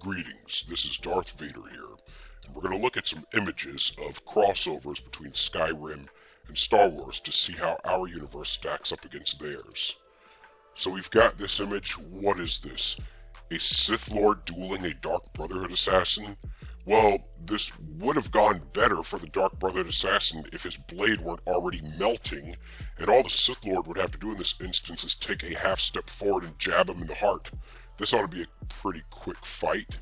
Greetings, this is Darth Vader here, and we're going to look at some images of crossovers between Skyrim and Star Wars to see how our universe stacks up against theirs. So we've got this image. What is this? A Sith Lord dueling a Dark Brotherhood assassin? Well, this would have gone better for the Dark Brotherhood assassin if his blade weren't already melting, and all the Sith Lord would have to do in this instance is take a half step forward and jab him in the heart. This ought to be a pretty quick fight.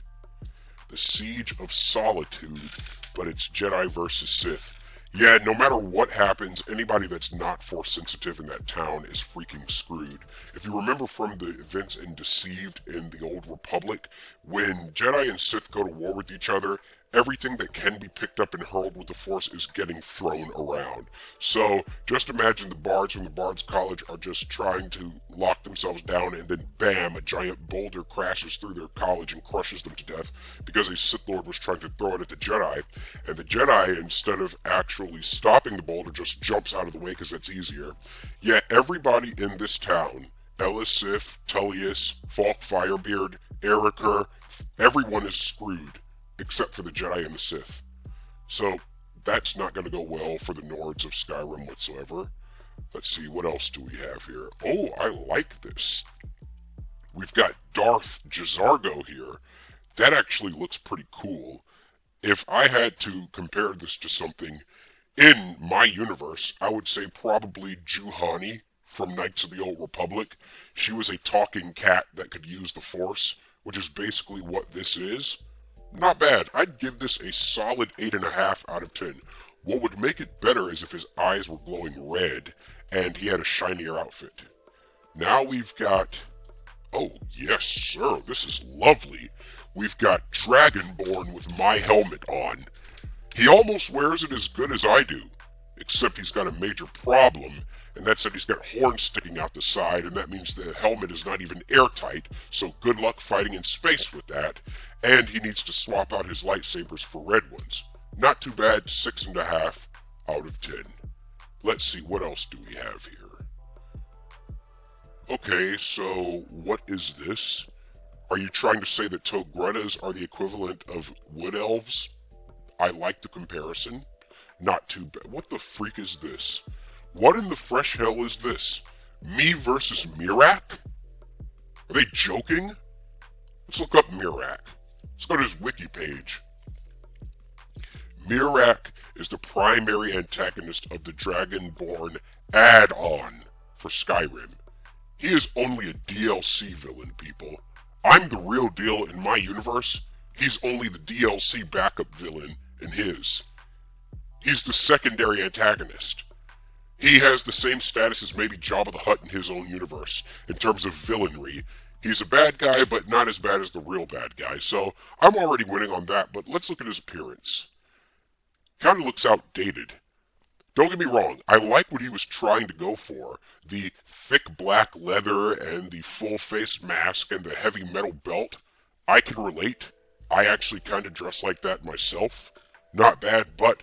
The Siege of Solitude, but it's Jedi versus Sith. Yeah, no matter what happens, anybody that's not Force sensitive in that town is freaking screwed. If you remember from the events in Deceived in the Old Republic, when Jedi and Sith go to war with each other, everything that can be picked up and hurled with the Force is getting thrown around. So, just imagine the bards from the Bards College are just trying to lock themselves down, and then bam, a giant boulder crashes through their college and crushes them to death because a Sith Lord was trying to throw it at the Jedi, and the Jedi, instead of actually stopping the boulder, just jumps out of the way because that's easier. Yeah, everybody in this town, Elisif, Tullius, Falk Firebeard, Eriker, everyone is screwed except for the Jedi and the Sith. So that's not going to go well for the Nords of Skyrim whatsoever. Let's see, what else do we have here? Oh, I like this. We've got Darth Jazargo here. That actually looks pretty cool. If I had to compare this to something in my universe, I would say probably Juhani from Knights of the Old Republic. She was a talking cat that could use the Force, which is basically what this is. Not bad. I'd give this a solid 8.5 out of 10. What would make it better is if his eyes were glowing red and he had a shinier outfit. Now we've got... Oh, yes, sir. This is lovely. We've got Dragonborn with my helmet on. He almost wears it as good as I do, except he's got a major problem, and that's that he's got horns sticking out the side, and that means the helmet is not even airtight, so good luck fighting in space with that, and he needs to swap out his lightsabers for red ones. Not too bad, 6.5 out of 10. Let's see, what else do we have here? Okay, so what is this? Are you trying to say that Togrettas are the equivalent of wood elves? I like the comparison. Not too bad. What the freak is this? What in the fresh hell is this? Me versus Miraak? Are they joking? Let's look up Miraak. Let's go to his wiki page. Miraak is the primary antagonist of the Dragonborn add-on for Skyrim. He is only a DLC villain, people. I'm the real deal in my universe. He's only the DLC backup villain in his. He's the secondary antagonist. He has the same status as maybe Jabba the Hutt in his own universe in terms of villainry. He's a bad guy, but not as bad as the real bad guy, so I'm already winning on that, but let's look at his appearance. Kind of looks outdated. Don't get me wrong, I like what he was trying to go for. The thick black leather and the full face mask and the heavy metal belt. I can relate. I actually kind of dress like that myself. Not bad, but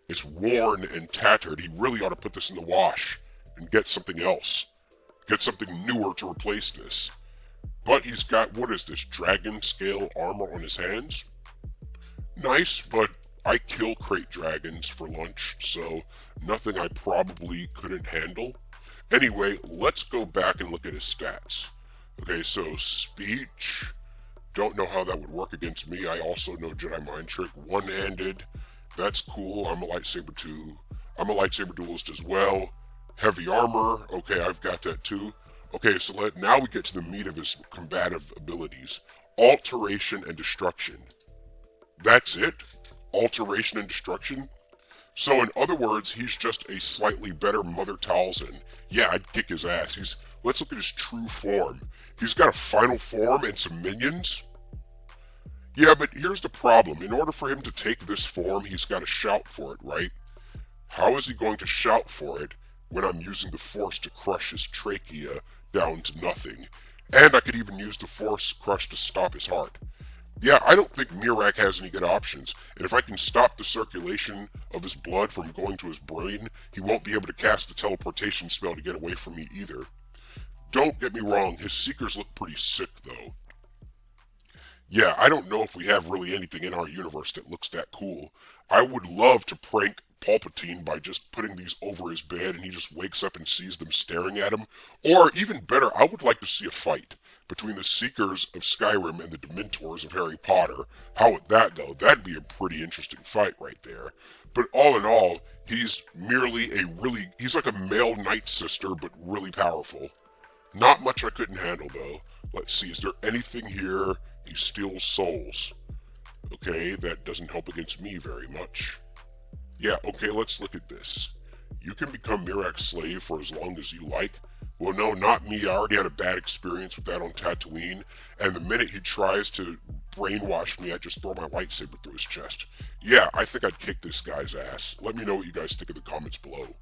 it's worn and tattered. He really ought to put this in the wash and get something else. Get something newer to replace this. But he's got, what is this, dragon scale armor on his hands? Nice, but I kill crate dragons for lunch, so nothing I probably couldn't handle. Anyway, let's go back and look at his stats. Okay, so speech. Don't know how that would work against me. I also know Jedi Mind Trick. One-handed. That's cool. I'm a lightsaber too. I'm a lightsaber duelist as well. Heavy armor. Okay, I've got that too. Okay, so now we get to the meat of his combative abilities. Alteration and destruction. That's it? Alteration and destruction? So in other words, he's just a slightly better Mother Talzin. Yeah, I'd kick his ass. Let's look at his true form. He's got a final form and some minions. Yeah, but here's the problem. In order for him to take this form, he's got to shout for it, right? How is he going to shout for it when I'm using the Force to crush his trachea down to nothing? And I could even use the Force crush to stop his heart. Yeah, I don't think Miraak has any good options, and if I can stop the circulation of his blood from going to his brain, he won't be able to cast the teleportation spell to get away from me either. Don't get me wrong, his Seekers look pretty sick though. Yeah, I don't know if we have really anything in our universe that looks that cool. I would love to prank Palpatine by just putting these over his bed and he just wakes up and sees them staring at him. Or even better, I would like to see a fight between the Seekers of Skyrim and the Dementors of Harry Potter. How would that go? That'd be a pretty interesting fight right there. But all in all, he's like a male Night Sister, but really powerful. Not much I couldn't handle, though. Let's see, is there anything here? He steals souls. Okay, that doesn't help against me very much. Yeah, okay, let's look at this. You can become Miraak's slave for as long as you like. Well, no, not me. I already had a bad experience with that on Tatooine, and the minute he tries to brainwash me, I just throw my lightsaber through his chest. Yeah, I think I'd kick this guy's ass. Let me know what you guys think in the comments below.